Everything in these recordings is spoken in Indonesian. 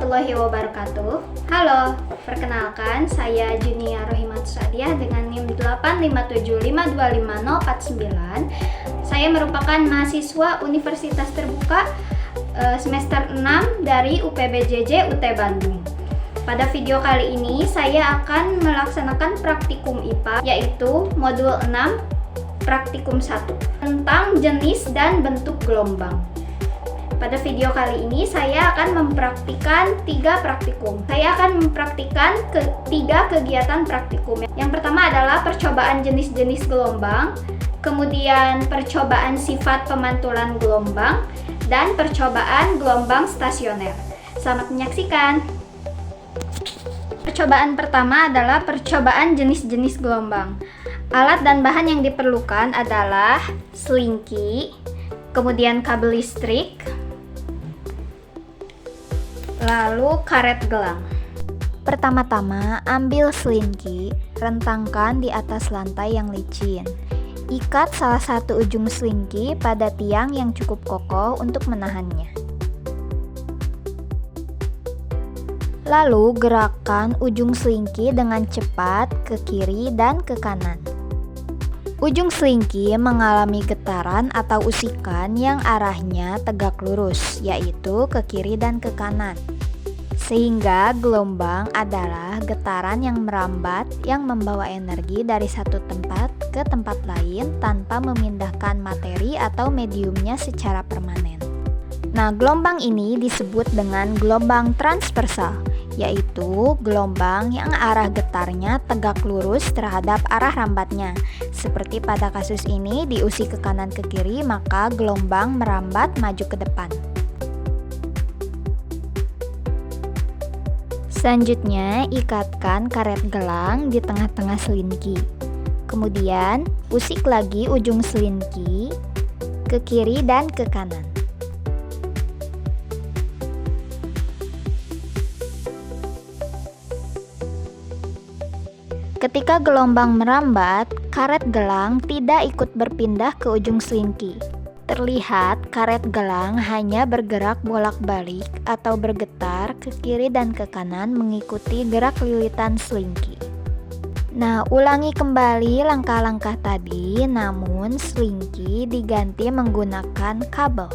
warahmatullahi wabarakatuh. Halo, perkenalkan saya Junia Rohimat Sadiah dengan NIM 857525049. Saya merupakan mahasiswa Universitas Terbuka semester 6 dari UPBJJ UT Bandung. Pada video kali ini saya akan melaksanakan praktikum IPA yaitu modul 6 praktikum 1 tentang jenis dan bentuk gelombang. Pada video kali ini saya akan mempraktikkan 3 praktikum. Saya akan mempraktikkan 3 kegiatan praktikum. Yang pertama adalah percobaan jenis-jenis gelombang, kemudian percobaan sifat pemantulan gelombang, dan percobaan gelombang stasioner. Selamat menyaksikan. Percobaan pertama adalah percobaan jenis-jenis gelombang. Alat dan bahan yang diperlukan adalah selingki, kemudian kabel listrik, lalu karet gelang. Pertama-tama, ambil selingki, rentangkan di atas lantai yang licin. Ikat salah satu ujung selingki pada tiang yang cukup kokoh untuk menahannya. Lalu, gerakkan ujung selingki dengan cepat ke kiri dan ke kanan. Ujung selingki mengalami getaran atau usikan yang arahnya tegak lurus, yaitu ke kiri dan ke kanan. Sehingga gelombang adalah getaran yang merambat yang membawa energi dari satu tempat ke tempat lain tanpa memindahkan materi atau mediumnya secara permanen. Nah, gelombang ini disebut dengan gelombang transversal, yaitu gelombang yang arah getarnya tegak lurus terhadap arah rambatnya. Seperti pada kasus ini diusik ke kanan ke kiri, maka gelombang merambat maju ke depan. Selanjutnya, ikatkan karet gelang di tengah-tengah selingki. Kemudian, usik lagi ujung selingki ke kiri dan ke kanan. Ketika gelombang merambat, karet gelang tidak ikut berpindah ke ujung selingki. Terlihat karet gelang hanya bergerak bolak-balik atau bergetar ke kiri dan ke kanan mengikuti gerak lilitan selingki. Nah, ulangi kembali langkah-langkah tadi, namun selingki diganti menggunakan kabel.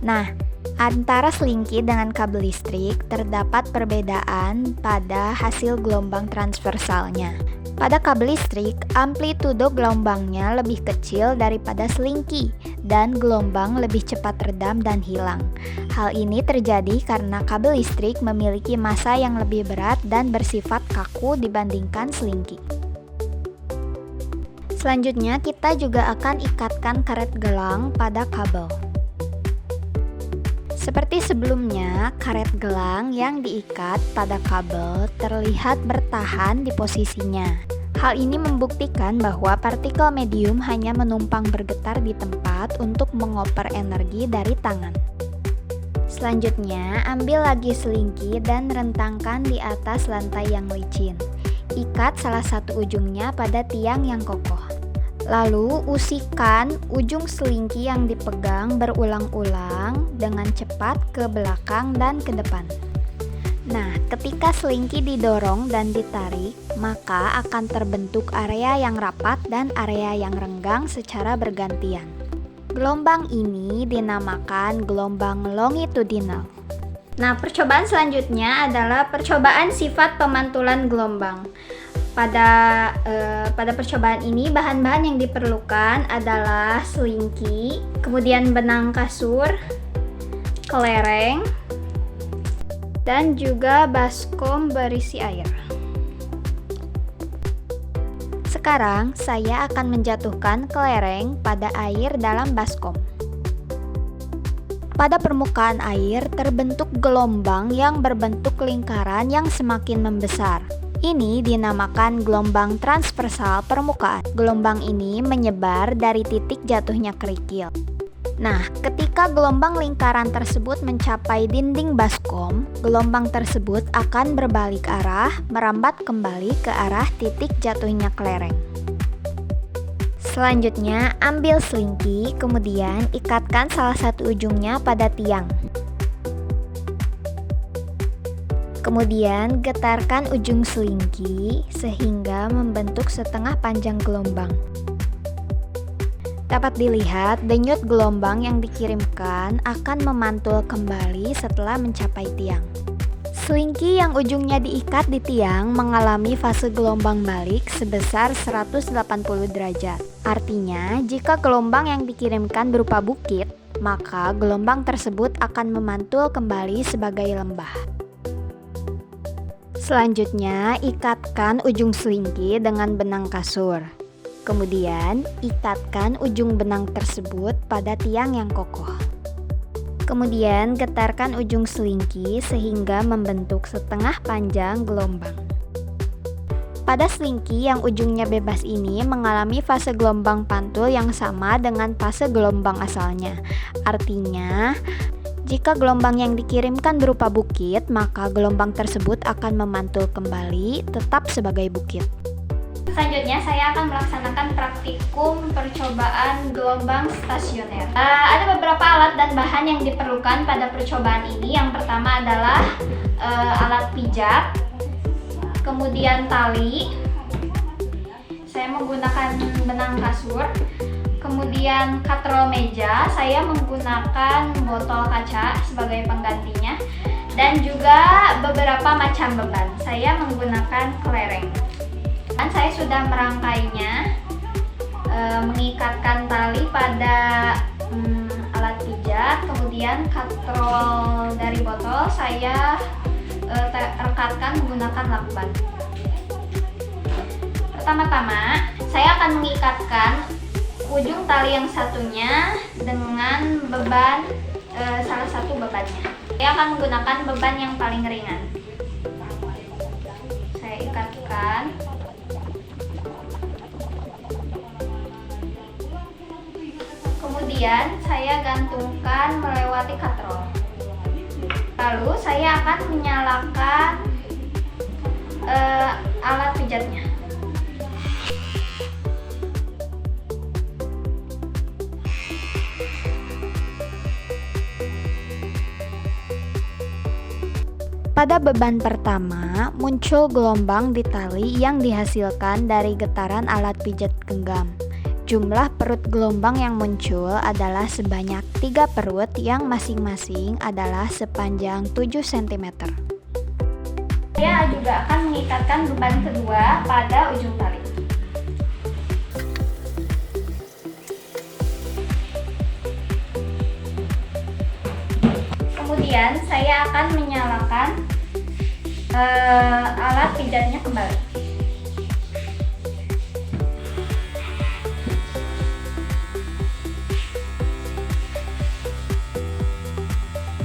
Nah, antara selingki dengan kabel listrik terdapat perbedaan pada hasil gelombang transversalnya. Pada kabel listrik, amplitudo gelombangnya lebih kecil daripada selingki dan gelombang lebih cepat redam dan hilang. Hal ini terjadi karena kabel listrik memiliki massa yang lebih berat dan bersifat kaku dibandingkan selingki. Selanjutnya, kita juga akan ikatkan karet gelang pada kabel. Seperti sebelumnya, karet gelang yang diikat pada kabel terlihat bertahan di posisinya. Hal ini membuktikan bahwa partikel medium hanya menumpang bergetar di tempat untuk mengoper energi dari tangan. Selanjutnya, ambil lagi selingki dan rentangkan di atas lantai yang licin. Ikat salah satu ujungnya pada tiang yang kokoh. Lalu, usikan ujung selingki yang dipegang berulang-ulang dengan cepat ke belakang dan ke depan. Nah, ketika selingki didorong dan ditarik, maka akan terbentuk area yang rapat dan area yang renggang secara bergantian. Gelombang ini dinamakan gelombang longitudinal. Nah, percobaan selanjutnya adalah percobaan sifat pemantulan gelombang. Pada percobaan ini bahan-bahan yang diperlukan adalah selingki, kemudian benang kasur, kelereng, dan juga baskom berisi air. Sekarang saya akan menjatuhkan kelereng pada air dalam baskom. Pada permukaan air terbentuk gelombang yang berbentuk lingkaran yang semakin membesar. Ini dinamakan gelombang transversal permukaan. Gelombang ini menyebar dari titik jatuhnya kerikil. Nah, ketika gelombang lingkaran tersebut mencapai dinding baskom, gelombang tersebut akan berbalik arah, merambat kembali ke arah titik jatuhnya kelereng. Selanjutnya, ambil selingki, kemudian ikatkan salah satu ujungnya pada tiang. Kemudian getarkan ujung selingki sehingga membentuk setengah panjang gelombang. Dapat dilihat denyut gelombang yang dikirimkan akan memantul kembali setelah mencapai tiang. Selingki yang ujungnya diikat di tiang mengalami fase gelombang balik sebesar 180 derajat. Artinya, jika gelombang yang dikirimkan berupa bukit, maka gelombang tersebut akan memantul kembali sebagai lembah. Selanjutnya, ikatkan ujung selingki dengan benang kasur. Kemudian, ikatkan ujung benang tersebut pada tiang yang kokoh. Kemudian, getarkan ujung selingki sehingga membentuk setengah panjang gelombang. Pada selingki yang ujungnya bebas ini mengalami fase gelombang pantul yang sama dengan fase gelombang asalnya. Artinya, jika gelombang yang dikirimkan berupa bukit, maka gelombang tersebut akan memantul kembali tetap sebagai bukit. Selanjutnya saya akan melaksanakan praktikum percobaan gelombang stasioner. Ada beberapa alat dan bahan yang diperlukan pada percobaan ini. Yang pertama adalah alat pijat, kemudian tali. Saya menggunakan benang kasur, kemudian katrol meja. Saya menggunakan botol kaca sebagai penggantinya, dan juga beberapa macam beban. Saya menggunakan kelereng. Dan saya sudah merangkainya, mengikatkan tali pada alat pijat, kemudian katrol dari botol saya rekatkan menggunakan lakban. Pertama-tama saya akan mengikatkan ujung tali yang satunya dengan beban salah satu bebannya. Saya akan menggunakan beban yang paling ringan. Saya ikatkan. Kemudian saya gantungkan melewati katrol. Lalu saya akan menyalakan alat pijatnya. Pada beban pertama, muncul gelombang di tali yang dihasilkan dari getaran alat pijat genggam. Jumlah perut gelombang yang muncul adalah sebanyak 3 perut yang masing-masing adalah sepanjang 7 cm. Saya juga akan mengikatkan beban kedua pada ujung tali. Kemudian saya akan menyalakan alat pijatnya kembali.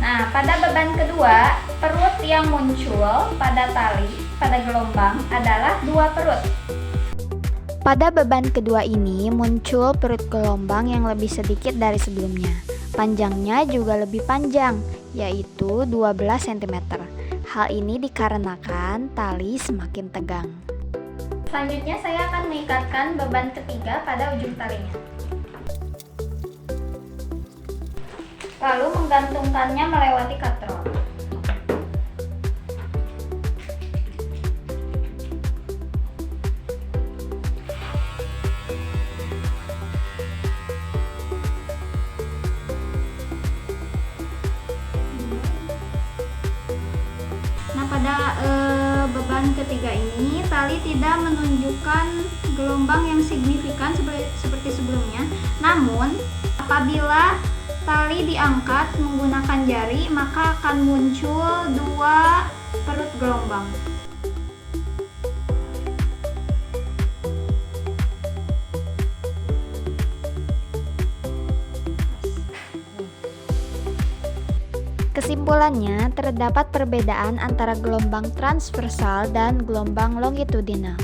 Nah, pada beban kedua, perut yang muncul pada tali, pada gelombang adalah 2 perut. Pada beban kedua ini muncul perut gelombang yang lebih sedikit dari sebelumnya. Panjangnya juga lebih panjang, yaitu 12 cm. Hal ini dikarenakan tali semakin tegang. Selanjutnya saya akan mengikatkan beban ketiga pada ujung talinya. Lalu menggantungkannya melewati katrol. Nah, pada beban ketiga ini tali tidak menunjukkan gelombang yang signifikan seperti sebelumnya. Namun, apabila tali diangkat menggunakan jari, maka akan muncul 2 perut gelombang. Kesimpulannya, terdapat perbedaan antara gelombang transversal dan gelombang longitudinal.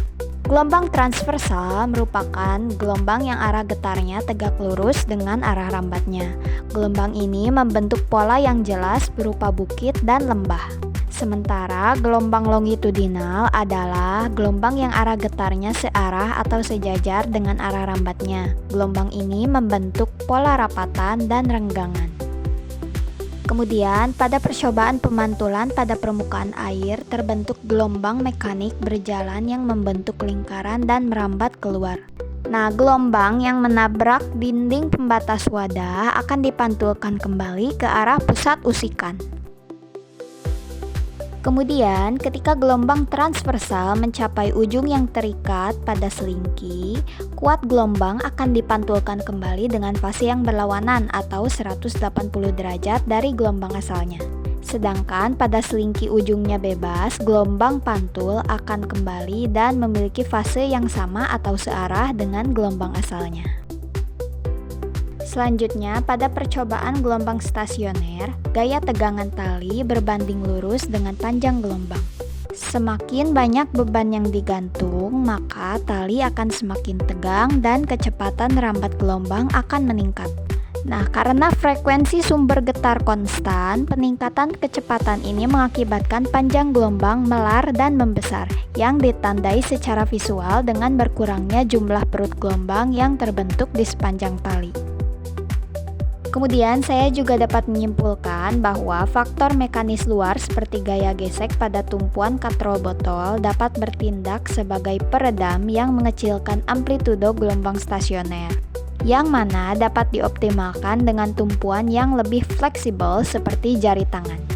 Gelombang transversal merupakan gelombang yang arah getarnya tegak lurus dengan arah rambatnya. Gelombang ini membentuk pola yang jelas berupa bukit dan lembah. Sementara gelombang longitudinal adalah gelombang yang arah getarnya searah atau sejajar dengan arah rambatnya. Gelombang ini membentuk pola rapatan dan renggangan. Kemudian, pada percobaan pemantulan pada permukaan air, terbentuk gelombang mekanik berjalan yang membentuk lingkaran dan merambat keluar. Nah, gelombang yang menabrak dinding pembatas wadah akan dipantulkan kembali ke arah pusat usikan. Kemudian, ketika gelombang transversal mencapai ujung yang terikat pada selingki, kuat gelombang akan dipantulkan kembali dengan fase yang berlawanan atau 180 derajat dari gelombang asalnya. Sedangkan pada selingki ujungnya bebas, gelombang pantul akan kembali dan memiliki fase yang sama atau searah dengan gelombang asalnya. Selanjutnya, pada percobaan gelombang stasioner, gaya tegangan tali berbanding lurus dengan panjang gelombang. Semakin banyak beban yang digantung, maka tali akan semakin tegang dan kecepatan rambat gelombang akan meningkat. Nah, karena frekuensi sumber getar konstan, peningkatan kecepatan ini mengakibatkan panjang gelombang melar dan membesar, yang ditandai secara visual dengan berkurangnya jumlah perut gelombang yang terbentuk di sepanjang tali. Kemudian saya juga dapat menyimpulkan bahwa faktor mekanis luar seperti gaya gesek pada tumpuan katrol botol dapat bertindak sebagai peredam yang mengecilkan amplitudo gelombang stasioner, yang mana dapat dioptimalkan dengan tumpuan yang lebih fleksibel seperti jari tangan.